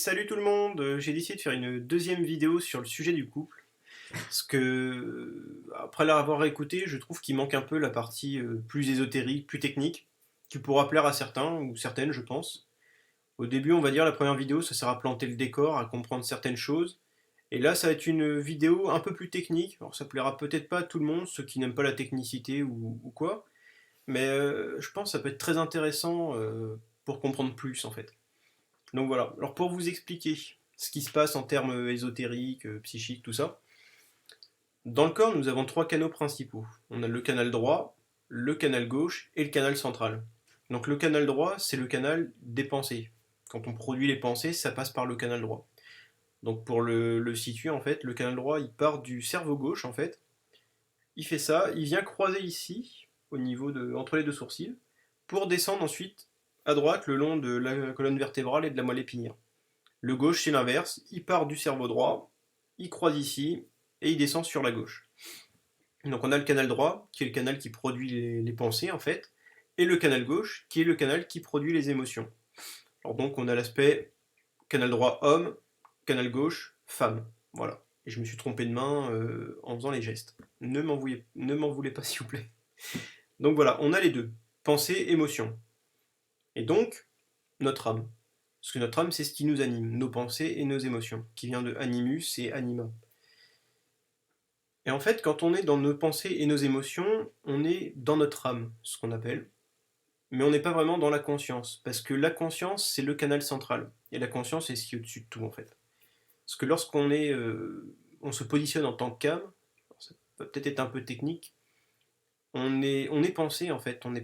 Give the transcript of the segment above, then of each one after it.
Salut tout le monde, j'ai décidé de faire une deuxième vidéo sur le sujet du couple, parce que après l'avoir écouté, je trouve qu'il manque un peu la partie plus ésotérique, plus technique, qui pourra plaire à certains ou certaines, je pense. Au début, on va dire la première vidéo, ça sert à planter le décor, à comprendre certaines choses, et là, ça va être une vidéo un peu plus technique. Alors, ça plaira peut-être pas à tout le monde, ceux qui n'aiment pas la technicité ou quoi, mais je pense que ça peut être très intéressant pour comprendre plus en fait. Donc voilà, alors pour vous expliquer ce qui se passe en termes ésotériques, psychiques, tout ça, dans le corps, nous avons trois canaux principaux. On a le canal droit, le canal gauche et le canal central. Donc le canal droit, c'est le canal des pensées. Quand on produit les pensées, ça passe par le canal droit. Donc pour le situer, en fait, le canal droit, il part du cerveau gauche, en fait. Il fait ça, il vient croiser ici, au niveau entre les deux sourcils, pour descendre ensuite à droite le long de la colonne vertébrale et de la moelle épinière. Le gauche, c'est l'inverse. Il part du cerveau droit, il croise ici, et il descend sur la gauche. Donc on a le canal droit, qui est le canal qui produit les pensées, en fait, et le canal gauche, qui est le canal qui produit les émotions. Alors donc on a l'aspect canal droit homme, canal gauche femme. Voilà. Et je me suis trompé de main en faisant les gestes. Ne m'en voulez pas, s'il vous plaît. Donc voilà, on a les deux. Pensée, émotion. Et donc, notre âme. Parce que notre âme, c'est ce qui nous anime, nos pensées et nos émotions, qui vient de animus et anima. Et en fait, quand on est dans nos pensées et nos émotions, on est dans notre âme, ce qu'on appelle, mais on n'est pas vraiment dans la conscience, parce que la conscience, c'est le canal central, et la conscience, c'est ce qui est au-dessus de tout, en fait. Parce que on se positionne en tant qu'âme, ça peut peut-être être un peu technique, on est pensé, en fait, on n'est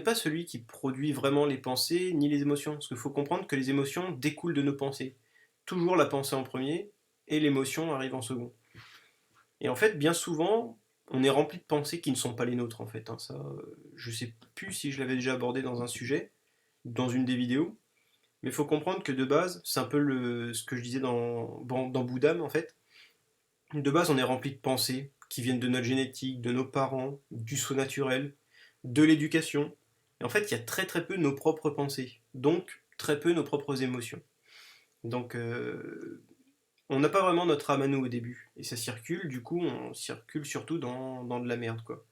pas celui qui produit vraiment les pensées ni les émotions, parce qu'il faut comprendre que les émotions découlent de nos pensées. Toujours la pensée en premier, et l'émotion arrive en second. Et en fait, bien souvent, on est rempli de pensées qui ne sont pas les nôtres, en fait, hein. Ça, je sais plus si je l'avais déjà abordé dans un sujet, dans une des vidéos, mais il faut comprendre que de base, c'est un peu ce que je disais dans Boudam, en fait. De base, on est rempli de pensées qui viennent de notre génétique, de nos parents, du sceau naturel, de l'éducation. Et en fait, il y a très très peu nos propres pensées, donc très peu nos propres émotions. Donc, on n'a pas vraiment notre âme à nous au début. Et ça circule, du coup, on circule surtout dans de la merde, quoi.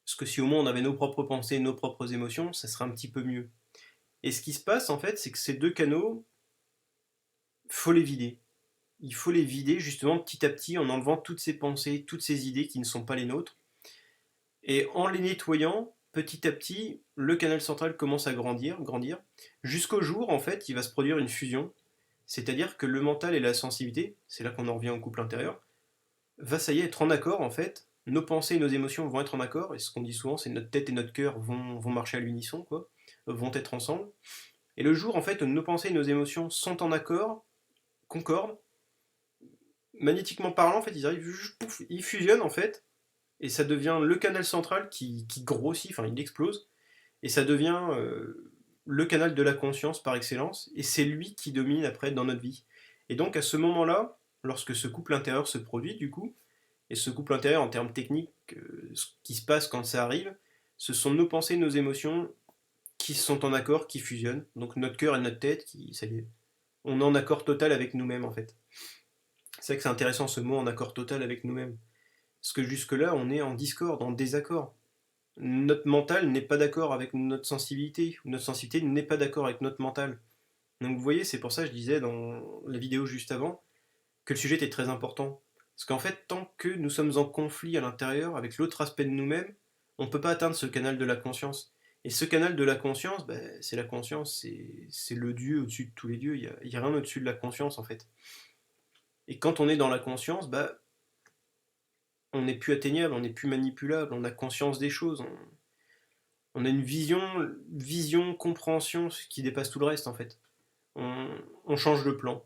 Parce que si au moins on avait nos propres pensées, nos propres émotions, ça serait un petit peu mieux. Et ce qui se passe, en fait, c'est que ces deux canaux, faut les vider. Il faut les vider, justement, petit à petit, en enlevant toutes ces pensées, toutes ces idées qui ne sont pas les nôtres. Et en les nettoyant, petit à petit, le canal central commence à grandir, jusqu'au jour, en fait, il va se produire une fusion. C'est-à-dire que le mental et la sensibilité, c'est là qu'on en revient au couple intérieur, va ça y est être en accord en fait. Nos pensées et nos émotions vont être en accord, et ce qu'on dit souvent, c'est notre tête et notre cœur vont marcher à l'unisson, quoi, vont être ensemble. Et le jour en fait où nos pensées et nos émotions sont en accord, concordent, magnétiquement parlant, en fait, ils arrivent, pouf, ils fusionnent en fait, et ça devient le canal central qui grossit, enfin il explose, et ça devient le canal de la conscience par excellence, et c'est lui qui domine après dans notre vie. Et donc à ce moment-là, lorsque ce couple intérieur se produit, du coup, et ce couple intérieur, en termes techniques, ce qui se passe quand ça arrive, ce sont nos pensées, nos émotions qui sont en accord, qui fusionnent. Donc notre cœur et notre tête, ça y est, on est en accord total avec nous-mêmes en fait. C'est vrai que c'est intéressant ce mot en accord total avec nous-mêmes. Parce que jusque-là, on est en discorde, en désaccord. Notre mental n'est pas d'accord avec notre sensibilité, ou notre sensibilité n'est pas d'accord avec notre mental. Donc vous voyez, c'est pour ça que je disais dans la vidéo juste avant que le sujet était très important. Parce qu'en fait, tant que nous sommes en conflit à l'intérieur avec l'autre aspect de nous-mêmes, on ne peut pas atteindre ce canal de la conscience. Et ce canal de la conscience, ben, c'est la conscience, c'est le Dieu au-dessus de tous les dieux. Il y a rien au-dessus de la conscience en fait. Et quand on est dans la conscience, ben, on n'est plus atteignable, on n'est plus manipulable, on a conscience des choses, on a une vision, compréhension qui dépasse tout le reste en fait. On change de plan.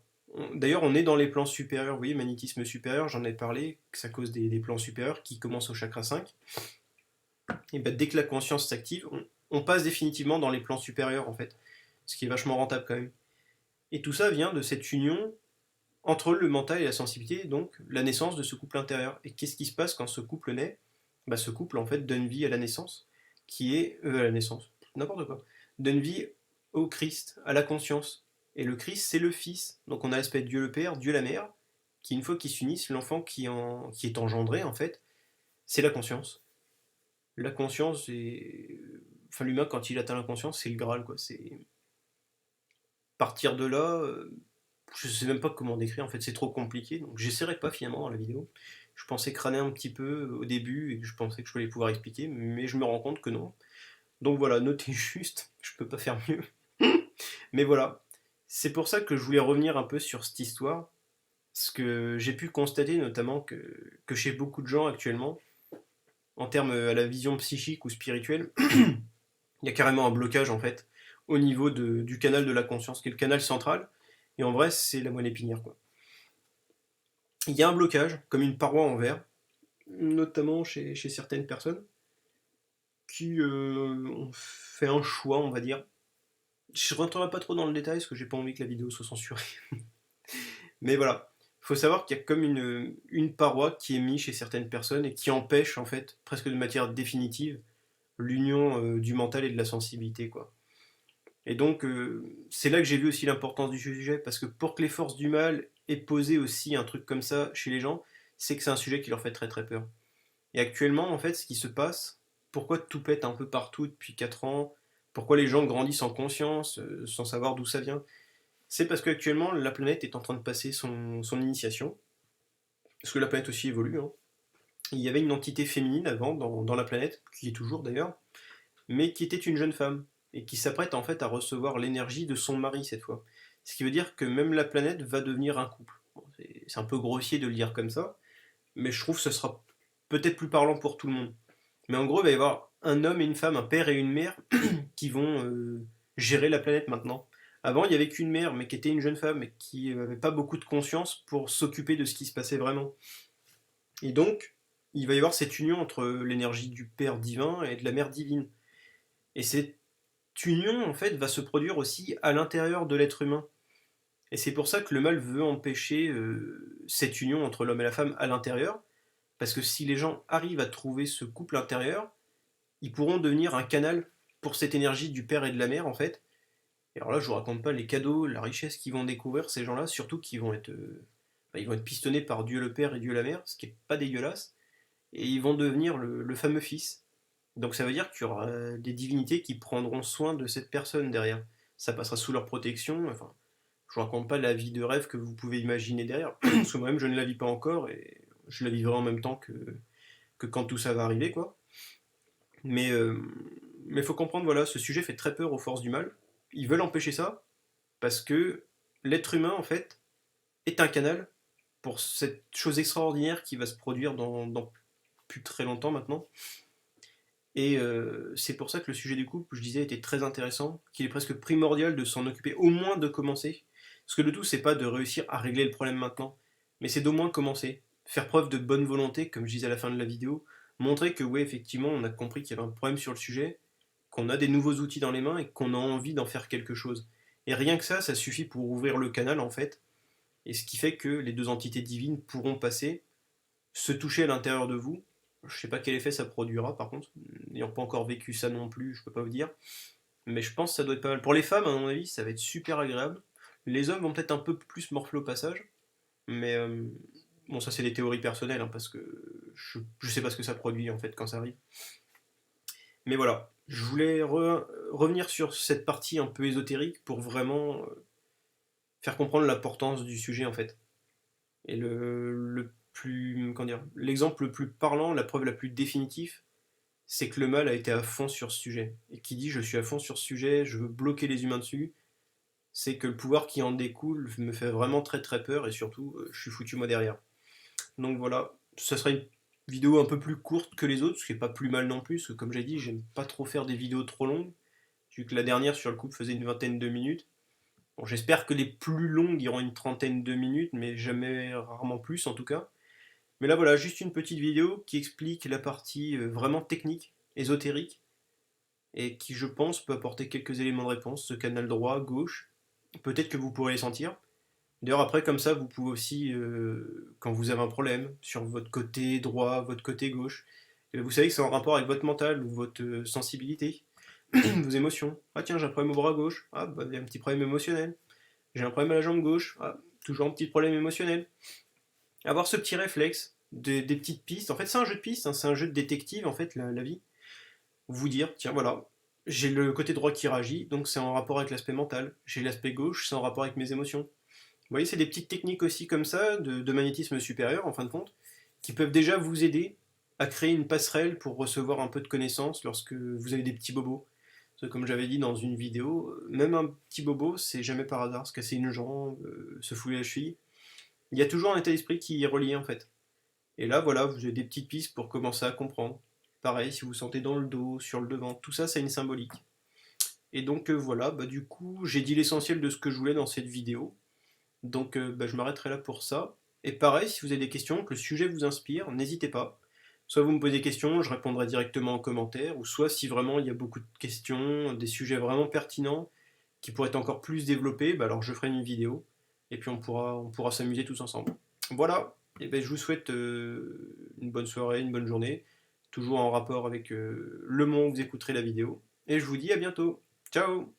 D'ailleurs, on est dans les plans supérieurs, vous voyez, magnétisme supérieur, j'en ai parlé, que ça cause des plans supérieurs qui commencent au chakra 5. Et ben, dès que la conscience s'active, on passe définitivement dans les plans supérieurs, en fait. Ce qui est vachement rentable quand même. Et tout ça vient de cette union entre le mental et la sensibilité, donc la naissance de ce couple intérieur. Et qu'est-ce qui se passe quand ce couple naît? Bah, ce couple, en fait, donne vie à la naissance, qui est... à la naissance, n'importe quoi. Donne vie au Christ, à la conscience. Et le Christ, c'est le Fils. Donc on a l'aspect de Dieu le Père, Dieu la Mère, qui une fois qu'ils s'unissent, l'enfant qui est engendré, en fait, c'est la conscience. La conscience, enfin l'humain, quand il atteint la conscience, c'est le Graal, quoi. C'est partir de là, je sais même pas comment décrire, en fait, c'est trop compliqué, donc j'essaierai pas finalement dans la vidéo. Je pensais crâner un petit peu au début, et que je pensais que je allais pouvoir expliquer, mais je me rends compte que non. Donc voilà, notez juste, je peux pas faire mieux. Mais voilà, c'est pour ça que je voulais revenir un peu sur cette histoire, parce que j'ai pu constater notamment que chez beaucoup de gens actuellement, en termes à la vision psychique ou spirituelle, il y a carrément un blocage en fait au niveau du canal de la conscience, qui est le canal central, et en vrai c'est la moelle épinière quoi. Il y a un blocage, comme une paroi en verre, notamment chez certaines personnes, qui ont fait un choix, on va dire. Je ne rentrerai pas trop dans le détail, parce que j'ai pas envie que la vidéo soit censurée. Mais voilà, il faut savoir qu'il y a comme une paroi qui est mise chez certaines personnes et qui empêche, en fait, presque de manière définitive, l'union du mental et de la sensibilité, quoi. Et donc, c'est là que j'ai vu aussi l'importance du sujet, parce que pour que les forces du mal aient posé aussi un truc comme ça chez les gens, c'est que c'est un sujet qui leur fait très très peur. Et actuellement, en fait, ce qui se passe, pourquoi tout pète un peu partout depuis 4 ans, pourquoi les gens grandissent en conscience, sans savoir d'où ça vient, c'est parce qu'actuellement, la planète est en train de passer son initiation, parce que la planète aussi évolue, hein. Il y avait une entité féminine avant dans la planète, qui est toujours d'ailleurs, mais qui était une jeune femme, et qui s'apprête en fait à recevoir l'énergie de son mari cette fois. Ce qui veut dire que même la planète va devenir un couple. Bon, c'est un peu grossier de le dire comme ça, mais je trouve que ce sera peut-être plus parlant pour tout le monde. Mais en gros, il va y avoir un homme et une femme, un père et une mère, qui vont gérer la planète maintenant. Avant, il n'y avait qu'une mère, mais qui était une jeune femme, et qui n'avait pas beaucoup de conscience pour s'occuper de ce qui se passait vraiment. Et donc, il va y avoir cette union entre l'énergie du Père divin et de la Mère divine. Et cette union, en fait, va se produire aussi à l'intérieur de l'être humain. Et c'est pour ça que le mal veut empêcher cette union entre l'homme et la femme à l'intérieur, parce que si les gens arrivent à trouver ce couple intérieur, ils pourront devenir un canal pour cette énergie du père et de la mère, en fait. Et alors là, je vous raconte pas les cadeaux, la richesse qu'ils vont découvrir, ces gens-là, surtout qu'ils vont être, ils vont être pistonnés par Dieu le Père et Dieu la Mère, ce qui est pas dégueulasse, et ils vont devenir le fameux Fils. Donc ça veut dire qu'il y aura des divinités qui prendront soin de cette personne derrière. Ça passera sous leur protection, enfin, je vous raconte pas la vie de rêve que vous pouvez imaginer derrière, parce que moi-même je ne la vis pas encore, et je la vivrai en même temps que quand tout ça va arriver, quoi. Mais mais faut comprendre, voilà, ce sujet fait très peur aux forces du mal. Ils veulent empêcher ça parce que l'être humain, en fait, est un canal pour cette chose extraordinaire qui va se produire dans plus très longtemps maintenant. Et c'est pour ça que le sujet du couple, je disais, était très intéressant, qu'il est presque primordial de s'en occuper, au moins de commencer. Parce que le tout, c'est pas de réussir à régler le problème maintenant, mais c'est d'au moins commencer. Faire preuve de bonne volonté, comme je disais à la fin de la vidéo, montrer que, oui, effectivement, on a compris qu'il y avait un problème sur le sujet, qu'on a des nouveaux outils dans les mains et qu'on a envie d'en faire quelque chose. Et rien que ça suffit pour ouvrir le canal, en fait, et ce qui fait que les deux entités divines pourront passer, se toucher à l'intérieur de vous. Je sais pas quel effet ça produira par contre, n'ayant pas encore vécu ça non plus, je peux pas vous dire. Mais je pense que ça doit être pas mal. Pour les femmes, à mon avis, ça va être super agréable. Les hommes vont peut-être un peu plus morfler au passage, mais bon, ça c'est des théories personnelles, hein, parce que je sais pas ce que ça produit en fait quand ça arrive. Mais voilà, je voulais revenir sur cette partie un peu ésotérique pour vraiment faire comprendre l'importance du sujet en fait. Et le plus, comment dire, l'exemple le plus parlant, la preuve la plus définitive, c'est que le mal a été à fond sur ce sujet. Et qui dit je suis à fond sur ce sujet, je veux bloquer les humains dessus, c'est que le pouvoir qui en découle me fait vraiment très très peur et surtout je suis foutu moi derrière. Donc voilà, ça sera une vidéo un peu plus courte que les autres, ce qui est pas plus mal non plus, parce que comme j'ai dit, j'aime pas trop faire des vidéos trop longues, vu que la dernière sur le couple faisait une vingtaine de minutes. Bon, j'espère que les plus longues iront une trentaine de minutes, mais jamais rarement plus en tout cas. Mais là voilà, juste une petite vidéo qui explique la partie vraiment technique, ésotérique, et qui je pense peut apporter quelques éléments de réponse, ce canal droit, gauche, peut-être que vous pourrez les sentir. D'ailleurs après comme ça vous pouvez aussi, quand vous avez un problème, sur votre côté droit, votre côté gauche, vous savez que c'est en rapport avec votre mental ou votre sensibilité, vos émotions. Ah tiens j'ai un problème au bras gauche, ah bah il y a un petit problème émotionnel. j'ai un problème à la jambe gauche, ah, toujours un petit problème émotionnel. Avoir ce petit réflexe, des petites pistes, en fait c'est un jeu de pistes, hein, c'est un jeu de détective en fait la vie. Vous dire, tiens voilà, j'ai le côté droit qui réagit, donc c'est en rapport avec l'aspect mental. J'ai l'aspect gauche, c'est en rapport avec mes émotions. Vous voyez, c'est des petites techniques aussi comme ça, de magnétisme supérieur en fin de compte, qui peuvent déjà vous aider à créer une passerelle pour recevoir un peu de connaissances lorsque vous avez des petits bobos. Parce que comme j'avais dit dans une vidéo, même un petit bobo, c'est jamais par hasard, se casser une jambe, se fouler la cheville. Il y a toujours un état d'esprit qui est relié en fait. Et là, voilà, vous avez des petites pistes pour commencer à comprendre. Pareil, si vous sentez dans le dos, sur le devant, tout ça, c'est une symbolique. Et donc voilà, bah, du coup, j'ai dit l'essentiel de ce que je voulais dans cette vidéo. Donc bah, je m'arrêterai là pour ça. Et pareil, si vous avez des questions, que le sujet vous inspire, n'hésitez pas. Soit vous me posez des questions, je répondrai directement en commentaire, ou soit si vraiment il y a beaucoup de questions, des sujets vraiment pertinents, qui pourraient être encore plus développés, bah, alors je ferai une vidéo, et puis on pourra s'amuser tous ensemble. Voilà, et ben, je vous souhaite une bonne soirée, une bonne journée, toujours en rapport avec le moment où vous écouterez la vidéo, et je vous dis à bientôt. Ciao!